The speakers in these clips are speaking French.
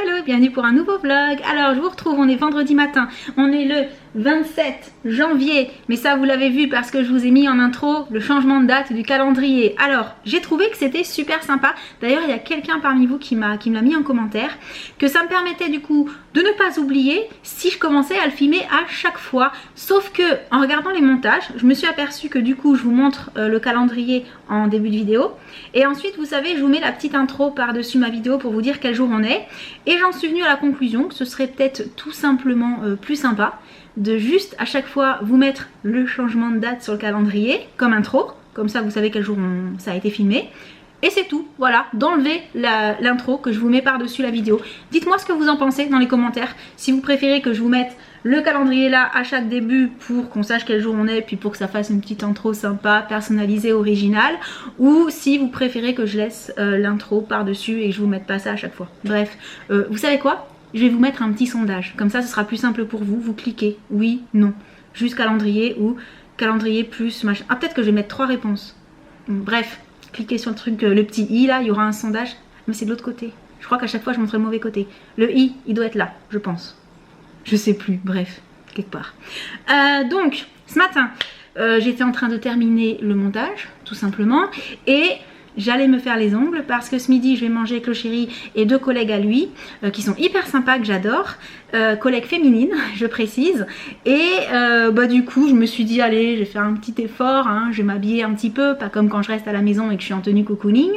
hello, bienvenue pour un nouveau vlog. Alors je vous retrouve, on est vendredi matin, on est le 27 janvier, mais ça vous l'avez vu parce que je vous ai mis en intro le changement de date du calendrier. Alors j'ai trouvé que c'était super sympa, d'ailleurs il y a quelqu'un parmi vous qui me l'a mis en commentaire, que ça me permettait du coup de ne pas oublier si je commençais à le filmer à chaque fois. Sauf que en regardant les montages, je me suis aperçue que du coup je vous montre le calendrier en début de vidéo, et ensuite vous savez je vous mets la petite intro par-dessus ma vidéo pour vous dire quel jour on est, et j'en suis venue à la conclusion que ce serait peut-être tout simplement plus sympa de juste à chaque fois vous mettre le changement de date sur le calendrier comme intro, comme ça vous savez quel jour ça a été filmé. Et c'est tout, voilà, d'enlever l'intro que je vous mets par-dessus la vidéo. Dites-moi ce que vous en pensez dans les commentaires, si vous préférez que je vous mette le calendrier là à chaque début pour qu'on sache quel jour on est, puis pour que ça fasse une petite intro sympa, personnalisée, originale, ou si vous préférez que je laisse l'intro par-dessus et que je vous mette pas ça à chaque fois. Bref, vous savez quoi? Je vais vous mettre un petit sondage, comme ça ce sera plus simple pour vous, vous cliquez oui, non, juste calendrier ou calendrier plus machin. Ah peut-être que je vais mettre 3 réponses. Bref. Cliquez sur le truc, le petit i là, il y aura un sondage, mais c'est de l'autre côté. Je crois qu'à chaque fois je montre le mauvais côté. Le i, il doit être là, je pense. Je sais plus, bref, quelque part. Donc, ce matin, j'étais en train de terminer le montage, tout simplement, et j'allais me faire les ongles parce que ce midi je vais manger avec le chéri et 2 collègues à lui qui sont hyper sympas, que j'adore, collègues féminines je précise, et du coup je me suis dit allez je vais faire un petit effort, hein, je vais m'habiller un petit peu, pas comme quand je reste à la maison et que je suis en tenue cocooning,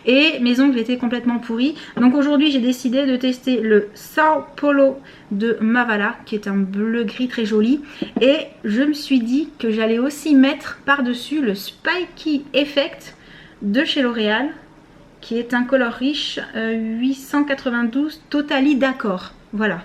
et mes ongles étaient complètement pourris, donc aujourd'hui j'ai décidé de tester le Sao Paulo de Mavala qui est un bleu gris très joli, et je me suis dit que j'allais aussi mettre par dessus le Spiky Effect de chez L'Oréal qui est un color riche 892 totally d'accord. Voilà,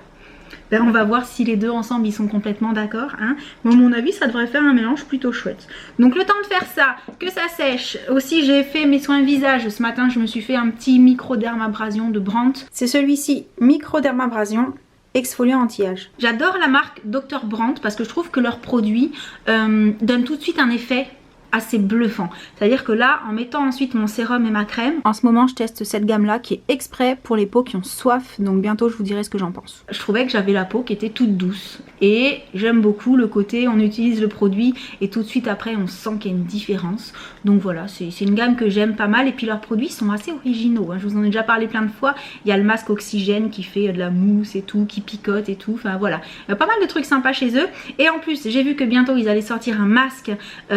ben, on va voir si les deux ensemble ils sont complètement d'accord, hein. Bon, à mon avis ça devrait faire un mélange plutôt chouette. Donc le temps de faire ça, que ça sèche. Aussi j'ai fait mes soins visage ce matin, je me suis fait un petit microdermabrasion de Brandt. C'est celui-ci, microdermabrasion exfoliant anti-âge. J'adore la marque Dr Brandt parce que je trouve que leurs produits donnent tout de suite un effet assez bluffant. C'est à dire que là, en mettant ensuite mon sérum et ma crème, en ce moment je teste cette gamme là qui est exprès pour les peaux qui ont soif, donc bientôt je vous dirai ce que j'en pense. Je trouvais que j'avais la peau qui était toute douce et j'aime beaucoup le côté on utilise le produit et tout de suite après on sent qu'il y a une différence. Donc voilà, c'est une gamme que j'aime pas mal, et puis leurs produits sont assez originaux, hein. Je vous en ai déjà parlé plein de fois. Il y a le masque oxygène qui fait de la mousse et tout, qui picote et tout, enfin voilà, il y a pas mal de trucs sympas chez eux. Et en plus j'ai vu que bientôt ils allaient sortir un masque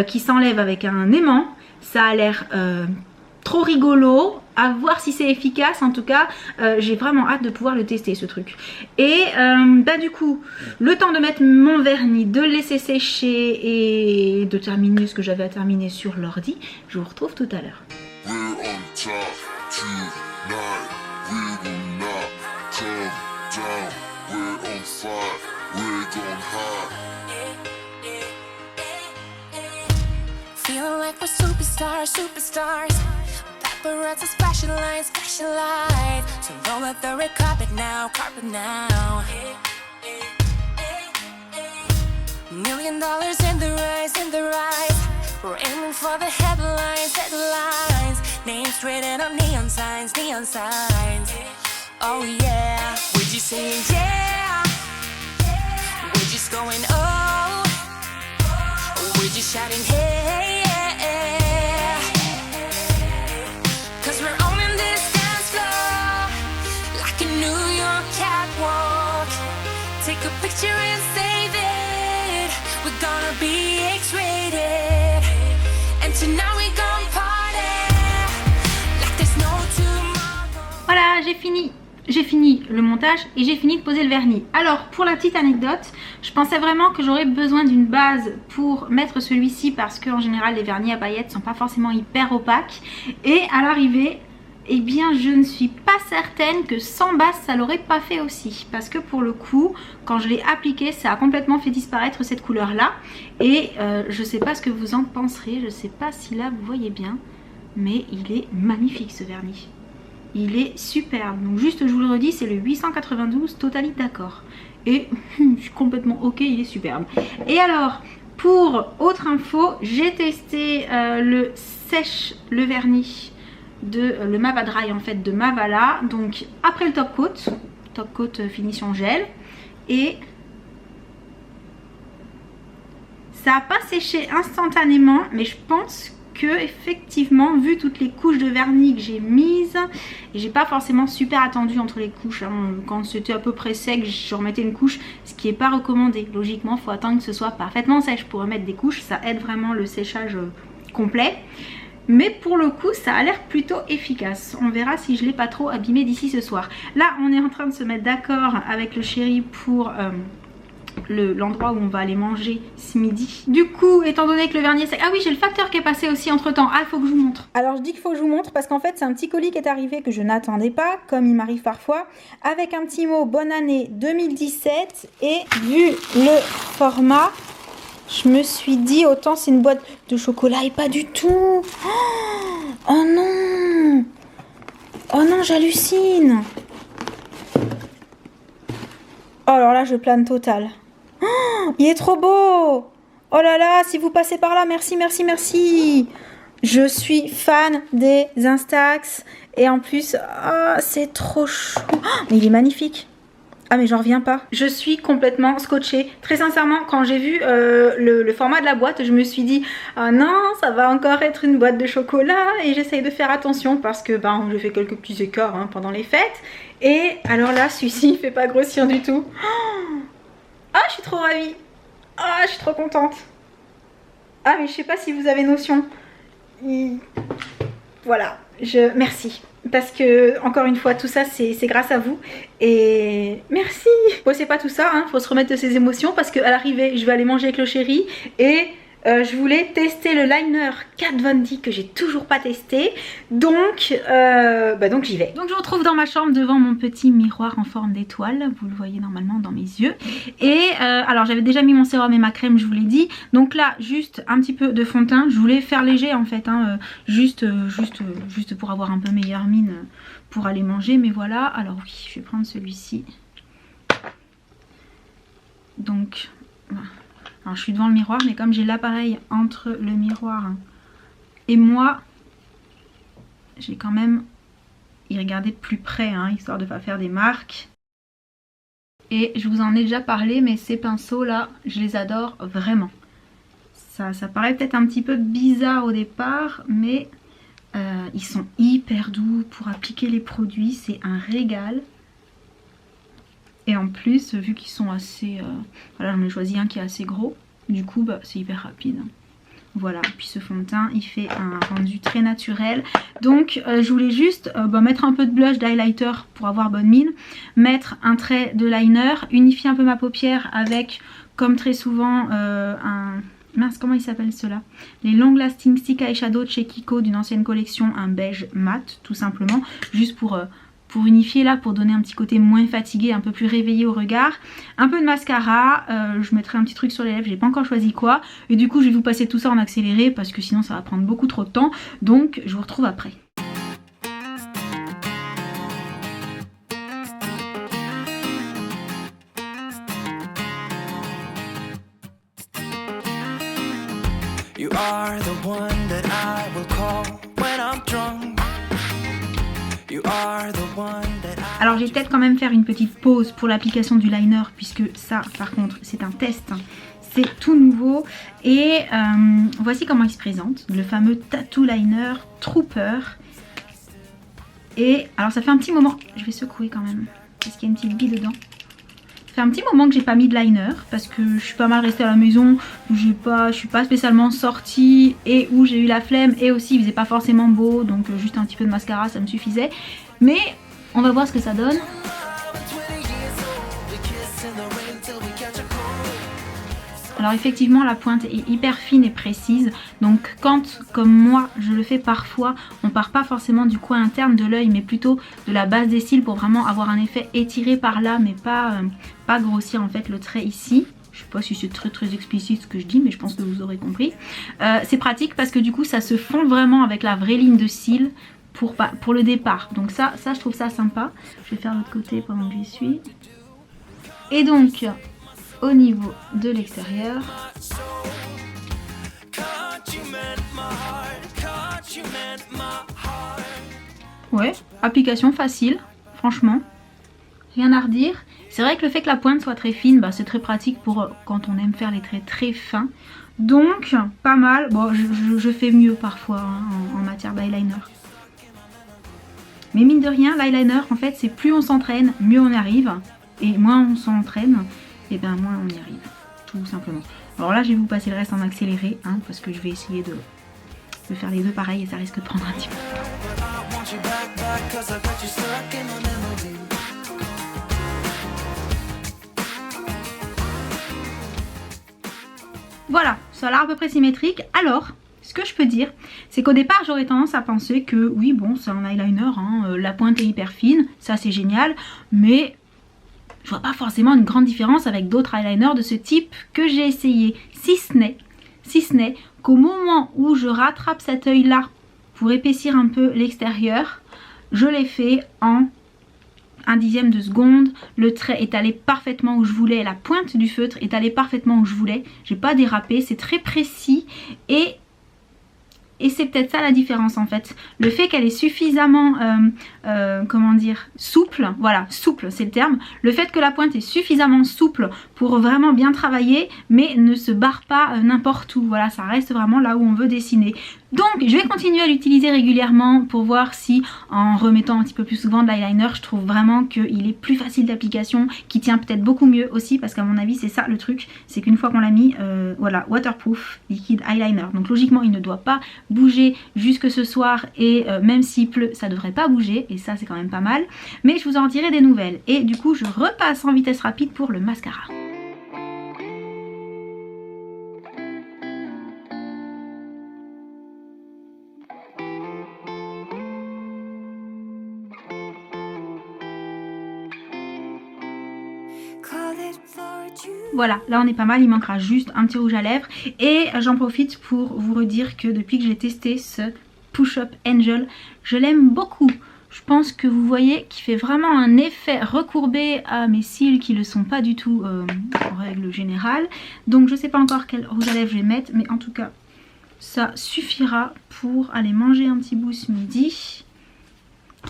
qui s'enlève avec un aimant. Ça a l'air trop rigolo, à voir si c'est efficace. En tout cas j'ai vraiment hâte de pouvoir le tester ce truc. Et du coup le temps de mettre mon vernis, de le laisser sécher et de terminer ce que j'avais à terminer sur l'ordi. Je vous retrouve tout à l'heure. Feeling like we're superstars, superstars. Paparazzi flashing lights, flashing lights. So roll out the red carpet now, carpet now. $1 million in the rise, in the rise. We're aiming for the headlines, headlines. Names written on neon signs, neon signs. Oh yeah, we're just saying yeah. We're just going oh. We're just shouting hey. Take a picture and save it. We're gonna be X-rated. And tonight we gon' party like there's no tomorrow. Voilà, j'ai fini le montage et j'ai fini de poser le vernis. Alors pour la petite anecdote, je pensais vraiment que j'aurais besoin d'une base pour mettre celui-ci parce qu'en général les vernis à paillettes sont pas forcément hyper opaques. Et à l'arrivée, eh bien je ne suis pas certaine que sans base ça l'aurait pas fait aussi, parce que pour le coup quand je l'ai appliqué ça a complètement fait disparaître cette couleur là, et je sais pas ce que vous en penserez, je sais pas si là vous voyez bien, mais il est magnifique ce vernis, il est superbe. Donc juste je vous le redis, c'est le 892 totally d'accord, et je suis complètement ok, il est superbe. Et alors pour autre info, j'ai testé le sèche le vernis de le Mava Dry en fait de Mavala, donc après le top coat Top Coat Finition Gel. Et ça n'a pas séché instantanément, mais je pense que effectivement, vu toutes les couches de vernis que j'ai mises, et j'ai pas forcément super attendu entre les couches, hein. Quand c'était à peu près sec, je remettais une couche, ce qui n'est pas recommandé. Logiquement, il faut attendre que ce soit parfaitement sèche pour remettre des couches, ça aide vraiment le séchage complet. Mais pour le coup, ça a l'air plutôt efficace. On verra si je l'ai pas trop abîmé d'ici ce soir. Là, on est en train de se mettre d'accord avec le chéri pour l'endroit où on va aller manger ce midi. Du coup, étant donné que le vernis est sec... Ah oui, j'ai le facteur qui est passé aussi entre temps. Ah, il faut que je vous montre. Alors, je dis qu'il faut que je vous montre parce qu'en fait, c'est un petit colis qui est arrivé que je n'attendais pas, comme il m'arrive parfois, avec un petit mot bonne année 2017. Et vu le format, je me suis dit autant c'est une boîte de chocolat et pas du tout. Oh non. Oh non, j'hallucine. Oh, alors là, je plane total. Oh, il est trop beau. Oh là là, si vous passez par là, merci, merci, merci. Je suis fan des Instax. Et en plus, oh, c'est trop chou. Oh, mais il est magnifique. Ah mais j'en reviens pas. Je suis complètement scotchée. Très sincèrement, quand j'ai vu le format de la boîte, je me suis dit ah non, ça va encore être une boîte de chocolat. Et j'essaye de faire attention parce que ben, je fais quelques petits écarts hein, pendant les fêtes. Et alors là, celui-ci il fait pas grossir du tout. Ah, je suis trop ravie. Ah, je suis trop contente. Ah mais je sais pas si vous avez notion. Voilà, merci. Parce que, encore une fois, tout ça, c'est grâce à vous. Et merci. Bon, c'est pas tout ça, hein. Faut se remettre de ses émotions parce qu'à l'arrivée, je vais aller manger avec le chéri. Et je voulais tester le liner Kat Von D que j'ai toujours pas testé. Donc j'y vais. Donc je me retrouve dans ma chambre devant mon petit miroir en forme d'étoile. Vous le voyez normalement dans mes yeux. Et alors j'avais déjà mis mon sérum et ma crème, je vous l'ai dit. Donc là, juste un petit peu de fond de teint. Je voulais faire léger en fait, hein, juste pour avoir un peu meilleure mine pour aller manger. Mais voilà, alors oui, je vais prendre celui-ci. Donc voilà. Alors, je suis devant le miroir, mais comme j'ai l'appareil entre le miroir et moi, j'ai quand même y regardé de plus près, hein, histoire de ne pas faire des marques. Et je vous en ai déjà parlé, mais ces pinceaux là, je les adore vraiment. Ça paraît peut-être un petit peu bizarre au départ, mais ils sont hyper doux pour appliquer les produits, c'est un régal. Et en plus, vu qu'ils sont assez... voilà, j'en ai choisi un qui est assez gros. Du coup, bah, c'est hyper rapide. Voilà, puis ce fond de teint, il fait un rendu très naturel. Donc, je voulais juste mettre un peu de blush, d'highlighter pour avoir bonne mine. Mettre un trait de liner. Unifier un peu ma paupière avec, comme très souvent, un... Mince, comment il s'appelle ceux-là? Les Long Lasting Stick Eyeshadow de chez Kiko d'une ancienne collection. Un beige mat, tout simplement. Juste pour unifier là, pour donner un petit côté moins fatigué, un peu plus réveillé au regard. Un peu de mascara, je mettrai un petit truc sur les lèvres, j'ai pas encore choisi quoi. Et du coup je vais vous passer tout ça en accéléré parce que sinon ça va prendre beaucoup trop de temps. Donc je vous retrouve après. You are the one that I will call when I'm drunk. Alors j'ai peut-être quand même faire une petite pause pour l'application du liner puisque ça par contre c'est un test, hein. C'est tout nouveau et voici comment il se présente, le fameux Tattoo Liner Trooper. Et alors ça fait un petit moment, je vais secouer quand même parce qu'il y a une petite bille dedans. Ça fait un petit moment que j'ai pas mis de liner parce que je suis pas mal restée à la maison, je suis pas spécialement sortie et où j'ai eu la flemme et aussi il faisait pas forcément beau, donc juste un petit peu de mascara ça me suffisait. Mais on va voir ce que ça donne. Alors effectivement la pointe est hyper fine et précise, donc quand comme moi je le fais parfois, on part pas forcément du coin interne de l'œil mais plutôt de la base des cils pour vraiment avoir un effet étiré par là mais pas grossir en fait le trait ici. Je sais pas si c'est très explicite ce que je dis mais je pense que vous aurez compris. C'est pratique parce que du coup ça se fond vraiment avec la vraie ligne de cils pour le départ, donc ça je trouve ça sympa. Je vais faire l'autre côté pendant que j'y suis. Et donc au niveau de l'extérieur, ouais, application facile, franchement, rien à redire. C'est vrai que le fait que la pointe soit très fine, bah, c'est très pratique pour quand on aime faire les traits très fins. Donc pas mal, bon je fais mieux parfois hein, en matière d'eyeliner. Mais mine de rien, l'eyeliner en fait c'est plus on s'entraîne, mieux on y arrive. Et moins on s'entraîne, et ben moins on y arrive, tout simplement. Alors là je vais vous passer le reste en accéléré, hein, parce que je vais essayer de faire les deux pareils et ça risque de prendre un petit peu. Voilà, ça a l'air à peu près symétrique. Alors, ce que je peux dire, c'est qu'au départ j'aurais tendance à penser que oui bon c'est un eyeliner, hein, la pointe est hyper fine, ça c'est génial, mais je vois pas forcément une grande différence avec d'autres eyeliners de ce type que j'ai essayé. Si ce n'est qu'au moment où je rattrape cet œil là pour épaissir un peu l'extérieur, je l'ai fait en 1/10 de seconde, le trait est allé parfaitement où je voulais, la pointe du feutre est allée parfaitement où je voulais, j'ai pas dérapé, c'est très précis et c'est peut-être ça la différence en fait. Le fait qu'elle est suffisamment, comment dire, souple, voilà, souple c'est le terme. Le fait que la pointe est suffisamment souple pour vraiment bien travailler, mais ne se barre pas n'importe où. Voilà, ça reste vraiment là où on veut dessiner. Donc je vais continuer à l'utiliser régulièrement pour voir si en remettant un petit peu plus souvent de l'eyeliner, je trouve vraiment qu'il est plus facile d'application, qui tient peut-être beaucoup mieux aussi, parce qu'à mon avis c'est ça le truc, c'est qu'une fois qu'on l'a mis, voilà, waterproof liquid eyeliner. Donc logiquement il ne doit pas bouger jusque ce soir et même s'il pleut ça devrait pas bouger et ça c'est quand même pas mal. Mais je vous en dirai des nouvelles et du coup je repasse en vitesse rapide pour le mascara. Voilà, là on est pas mal, il manquera juste un petit rouge à lèvres. Et j'en profite pour vous redire que depuis que j'ai testé ce Push Up Angel, je l'aime beaucoup. Je pense que vous voyez qu'il fait vraiment un effet recourbé à mes cils qui ne le sont pas du tout en règle générale. Donc je sais pas encore quel rouge à lèvres je vais mettre, mais en tout cas ça suffira pour aller manger un petit bout ce midi.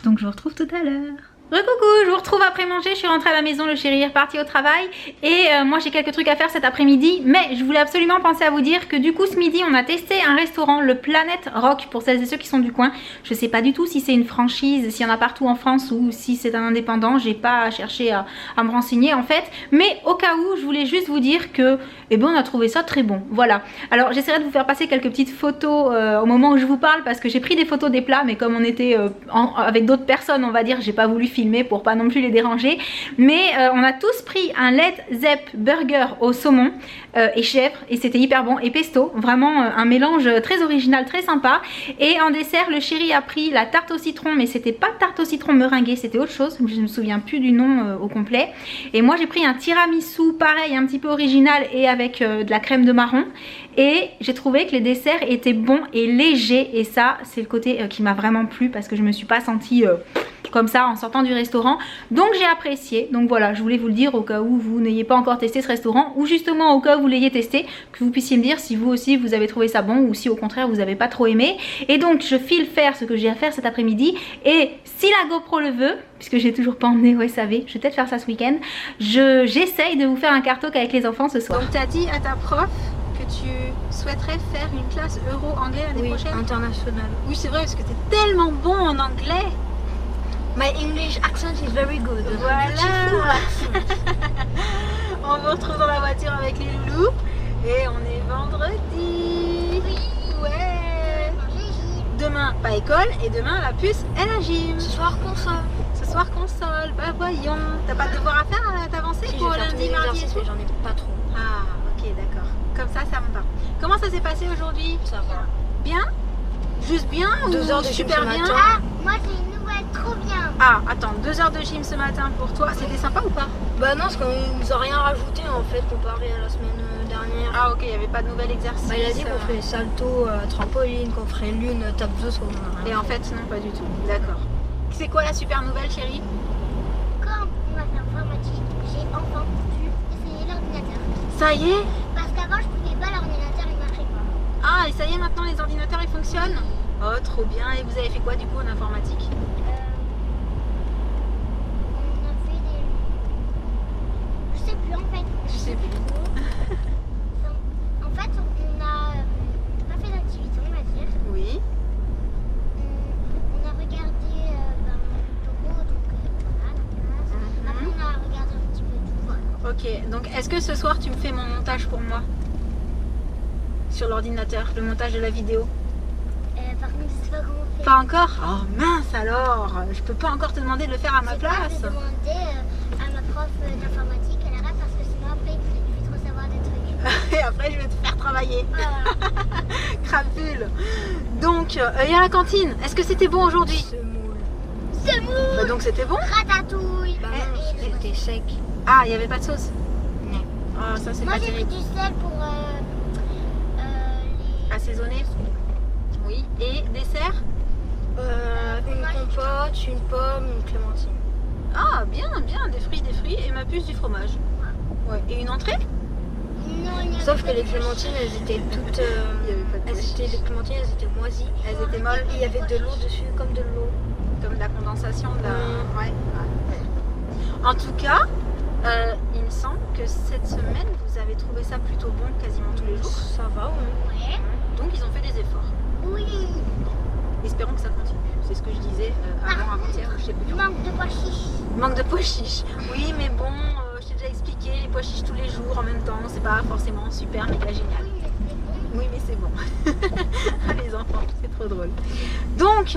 Donc je vous retrouve tout à l'heure. Recoucou, je vous retrouve après manger, je suis rentrée à la maison, le chéri est reparti au travail et moi j'ai quelques trucs à faire cet après-midi, mais je voulais absolument penser à vous dire que du coup ce midi on a testé un restaurant, le Planet Rock, pour celles et ceux qui sont du coin. Je sais pas du tout si c'est une franchise, s'il y en a partout en France ou si c'est un indépendant, j'ai pas cherché à me renseigner en fait, mais au cas où je voulais juste vous dire que eh ben, on a trouvé ça très bon, voilà. Alors j'essaierai de vous faire passer quelques petites photos au moment où je vous parle parce que j'ai pris des photos des plats, mais comme on était avec d'autres personnes on va dire, j'ai pas voulu filmer pour pas non plus les déranger, mais on a tous pris un Led Zepp burger au saumon et chèvre et c'était hyper bon, et pesto, vraiment un mélange très original, très sympa. Et en dessert le chéri a pris la tarte au citron, mais c'était pas tarte au citron meringuée, c'était autre chose, je me souviens plus du nom au complet. Et moi j'ai pris un tiramisu pareil, un petit peu original et avec de la crème de marron, et j'ai trouvé que les desserts étaient bons et légers, et ça c'est le côté qui m'a vraiment plu parce que je me suis pas sentie comme ça en sortant du restaurant, donc j'ai apprécié. Donc voilà, je voulais vous le dire au cas où vous n'ayez pas encore testé ce restaurant, ou justement au cas où vous l'ayez testé, que vous puissiez me dire si vous aussi vous avez trouvé ça bon ou si au contraire vous n'avez pas trop aimé. Et donc je file faire ce que j'ai à faire cet après-midi, et si la GoPro le veut, puisque j'ai toujours pas emmené au SAV, je vais peut-être faire ça ce week-end, j'essaye de vous faire un cartalk avec les enfants ce soir. Donc tu as dit à ta prof que tu souhaiterais faire une classe euro-anglais l'année prochaine? Internationale. Oui c'est vrai, parce que t'es tellement bon en anglais. My English accent is very good. Voilà. On vous retrouve dans la voiture avec les loulous et on est vendredi. Oui. Ouais. Demain pas école et demain la puce et la gym. Ce soir console. Ce soir console. Bah voyons. T'as pas de devoir à faire à t'avancer pour lundi, mardi et tout? J'en ai pas trop. Ah ok d'accord. Comme ça me va. Comment ça s'est passé aujourd'hui? Ça va. Bien? Juste bien? 2 heures de super bien? Ah, moi j'ai une nouvelle trop bien. Ah, attends, 2 heures de gym ce matin pour toi, c'était sympa ou pas? Bah non, parce qu'on nous a rien rajouté en fait comparé à la semaine dernière. Ah ok, il n'y avait pas de nouvel exercice. Bah, il a dit qu'on ferait salto, trampoline, qu'on ferait l'une, tape de saut. Et en fait, non, pas du tout. D'accord. C'est quoi la super nouvelle, chérie? Comme on a fait informatique, j'ai enfin pu essayer l'ordinateur. Ça y est? Parce qu'avant je pouvais pas, l'ordinateur il marchait pas. Ah, et ça y est, maintenant les ordinateurs ils fonctionnent? Oh, trop bien. Et vous avez fait quoi du coup en informatique? On a fait des Ok, donc est-ce que ce soir tu me fais mon montage pour moi? Sur l'ordinateur, le montage de la vidéo? Par contre, je sais pas comment faire. Pas encore? Oh mince alors, je peux pas encore te demander de le faire à ma place. Je vais demander à ma prof d'informatique, elle arrête parce que sinon après, je vais trop savoir des trucs. Et après je vais te faire travailler. Voilà. Crapule. Donc, il y a la cantine. Est-ce que c'était bon aujourd'hui? C'est mou. Bah donc c'était bon. Ratatouille. Bah non, c'était sec. Ah, il n'y avait pas de sauce? Non. Ah, ça c'est Moi pas j'ai pris terrible. du sel pour les... Assaisonné? Oui. Et dessert? Une compote, une pomme, une clémentine. Ah, bien, bien. Des fruits et ma puce du fromage. Ouais. Et une entrée? Non, il y avait Sauf pas que les de clémentines, elles étaient toutes. Il y avait pas de Les clémentines, elles étaient moisies. Elles étaient molles. Il y avait de l'eau dessus, comme de l'eau. Comme de la condensation. De la... Mm. Ouais. En tout cas, il me semble que cette semaine, vous avez trouvé ça plutôt bon quasiment tous les jours. Ça va, ouais. Ouais. Donc ils ont fait des efforts. Oui. Espérons que ça continue. C'est ce que je disais avant-hier, je sais plus. Il manque de pois chiches. Manque de pois chiches. Oui, mais bon, je t'ai déjà expliqué, les pois chiches tous les jours en même temps, c'est pas forcément super méga génial. Oui, mais c'est bon. Oui, mais c'est bon. Ah, les enfants, c'est trop drôle. Donc,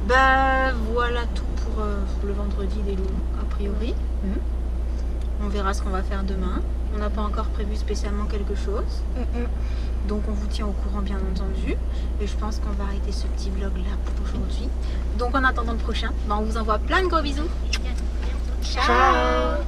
bah voilà tout pour le vendredi des loups, a priori. On verra ce qu'on va faire demain. On n'a pas encore prévu spécialement quelque chose. Donc on vous tient au courant bien entendu. Et je pense qu'on va arrêter ce petit vlog là pour aujourd'hui. Donc en attendant le prochain, bah, on vous envoie plein de gros bisous. Et à bientôt. Ciao.